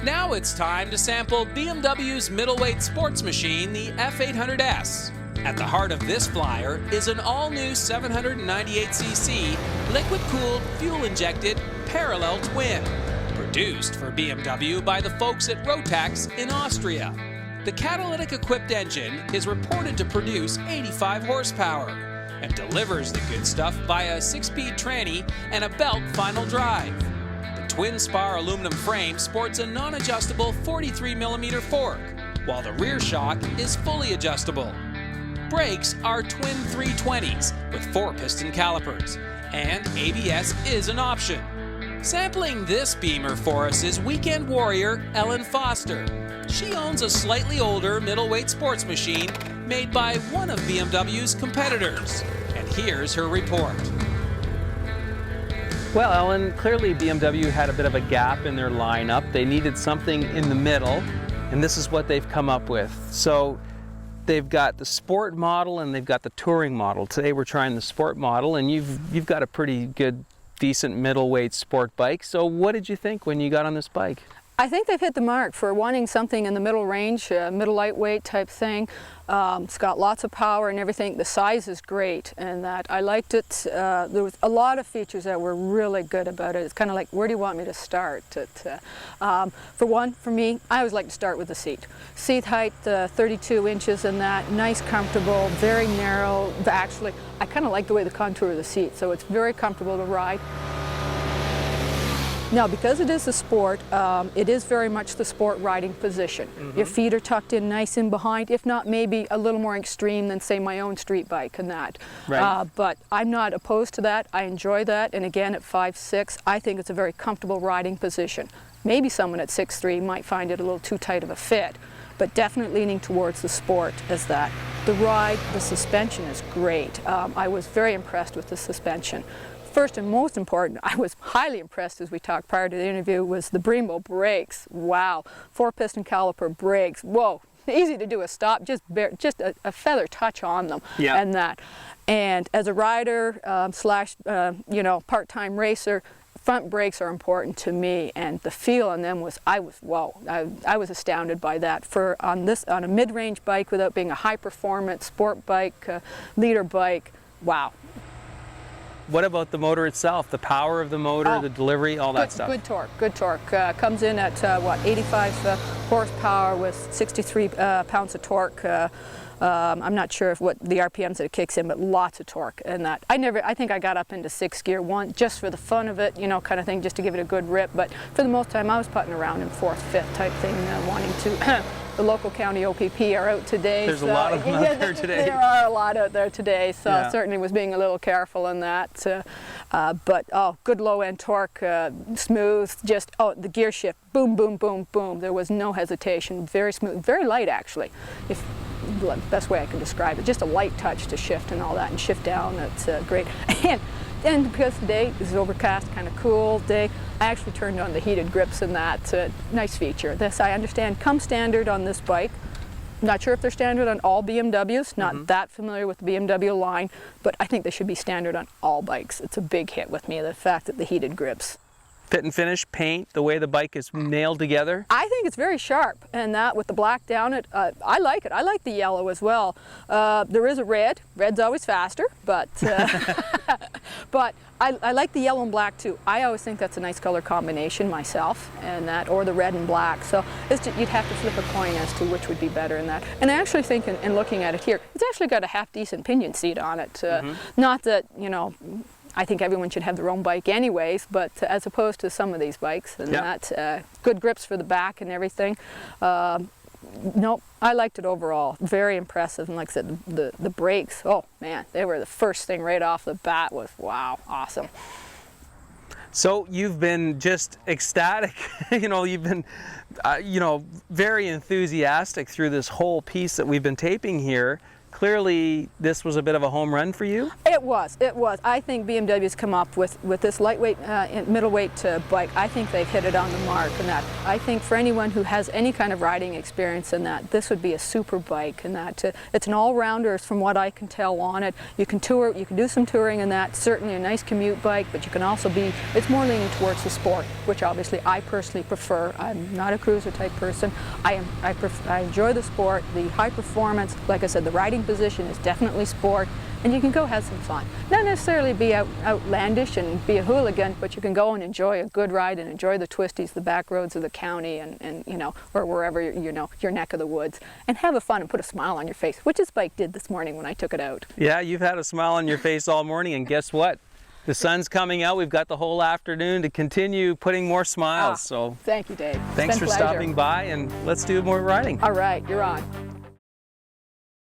Now it's time to sample BMW's middleweight sports machine, the F800S. At the heart of this flyer is an all-new 798cc, liquid-cooled, fuel-injected, parallel twin, produced for BMW by the folks at Rotax in Austria. The catalytic-equipped engine is reported to produce 85 horsepower and delivers the good stuff via a 6-speed tranny and a belt final drive. Twin spar aluminum frame sports a non-adjustable 43mm fork, while the rear shock is fully adjustable. Brakes are twin 320s with 4-piston calipers, and ABS is an option. Sampling this Beamer for us is weekend warrior Ellen Foster. She owns a slightly older middleweight sports machine made by one of BMW's competitors. And here's her report. Well, Ellen, clearly BMW had a bit of a gap in their lineup. They needed something in the middle, and this is what they've come up with. So they've got the sport model and they've got the touring model. Today we're trying the sport model, and you've got a pretty good, decent middleweight sport bike. So what did you think when you got on this bike? I think they've hit the mark for wanting something in the middle range, middle lightweight type thing. It's got lots of power and everything. The size is great, and that I liked it. There was a lot of features that were really good about it. It's kind of like, where do you want me to start? For me, I always like to start with the seat. Seat height, 32 inches, and that nice, comfortable, very narrow. Actually, I kind of like the way the contour of the seat, so it's very comfortable to ride. Now, because it is a sport, it is very much the sport riding position. Your feet are tucked in nice in behind, if not maybe a little more extreme than, say, my own street bike and that. Right. But I'm not opposed to that. I enjoy that, and again, at 5'6", I think it's a very comfortable riding position. Maybe someone at 6'3" might find it a little too tight of a fit, but definitely leaning towards the sport as that. The ride, the suspension is great. I was very impressed with the suspension. First and most important, I was highly impressed, as we talked prior to the interview, was the Brembo Brakes. Wow, 4-piston caliper brakes. Whoa, easy to do a stop, just a feather touch on them. Yeah. And that. And as a rider slash part-time racer, front brakes are important to me, and the feel on them was, I was astounded by that. On a mid-range bike, without being a high-performance sport bike, leader bike, wow. What about the motor itself? The power of the motor, the delivery, all that stuff? Good torque. Comes in at 85 horsepower with 63 pounds of torque. I'm not sure what the RPMs that it kicks in, but lots of torque. And that I think I got up into 6th gear just for the fun of it, kind of thing, just to give it a good rip. But for the most time, I was putting around in 4th, 5th type thing, wanting to. The local county OPP are out today. There's a lot of them out there today. There are a lot out there today, so yeah. Certainly was being a little careful in that. But good low-end torque, smooth, the gear shift, boom, boom, boom, boom. There was no hesitation, very smooth, very light actually. The best way I can describe it, just a light touch to shift and all that, and shift down, that's great. And because today is overcast, kind of cool day, I actually turned on the heated grips, and that's a nice feature. This, I understand, comes standard on this bike. Not sure if they're standard on all BMWs, not that familiar with the BMW line, but I think they should be standard on all bikes. It's a big hit with me, the fact that the heated grips. Fit and finish, paint, the way the bike is nailed together? I think it's very sharp, and that with the black down it, I like it. I like the yellow as well. There is a red. Red's always faster, but but I like the yellow and black too. I always think that's a nice color combination myself, and that, or the red and black. So you'd have to flip a coin as to which would be better in that. And I actually think, in looking at it here, it's actually got a half-decent pinion seat on it. Not that, I think everyone should have their own bike anyways, but as opposed to some of these bikes, and that good grips for the back and everything. Nope, I liked it overall. Very impressive, and like I said, the brakes, oh man, they were the first thing right off the bat. Was wow, awesome. So you've been just ecstatic, you've been, very enthusiastic through this whole piece that we've been taping here. clearly this was a bit of a home run for you. It was. I think BMW's come up with this lightweight, middleweight bike. I think they've hit it on the mark, and that I think for anyone who has any kind of riding experience in that, this would be a super bike, and that it's an all-rounder from what I can tell on it. You can tour, you can do some touring in that, certainly a nice commute bike, but you can also be, it's more leaning towards the sport, which obviously I personally prefer. I'm not a cruiser type person. I enjoy the sport, the high performance. Like I said, the riding position is definitely sport, and you can go have some fun. Not necessarily be outlandish and be a hooligan, but you can go and enjoy a good ride and enjoy the twisties, the back roads of the county, and you know, or wherever, you know, your neck of the woods, and have a fun and put a smile on your face, which this bike did this morning when I took it out. Yeah, you've had a smile on your face all morning, and guess what? The sun's coming out. We've got the whole afternoon to continue putting more smiles. So thank you, Dave. Thanks for stopping by, and let's do more riding. All right, you're on.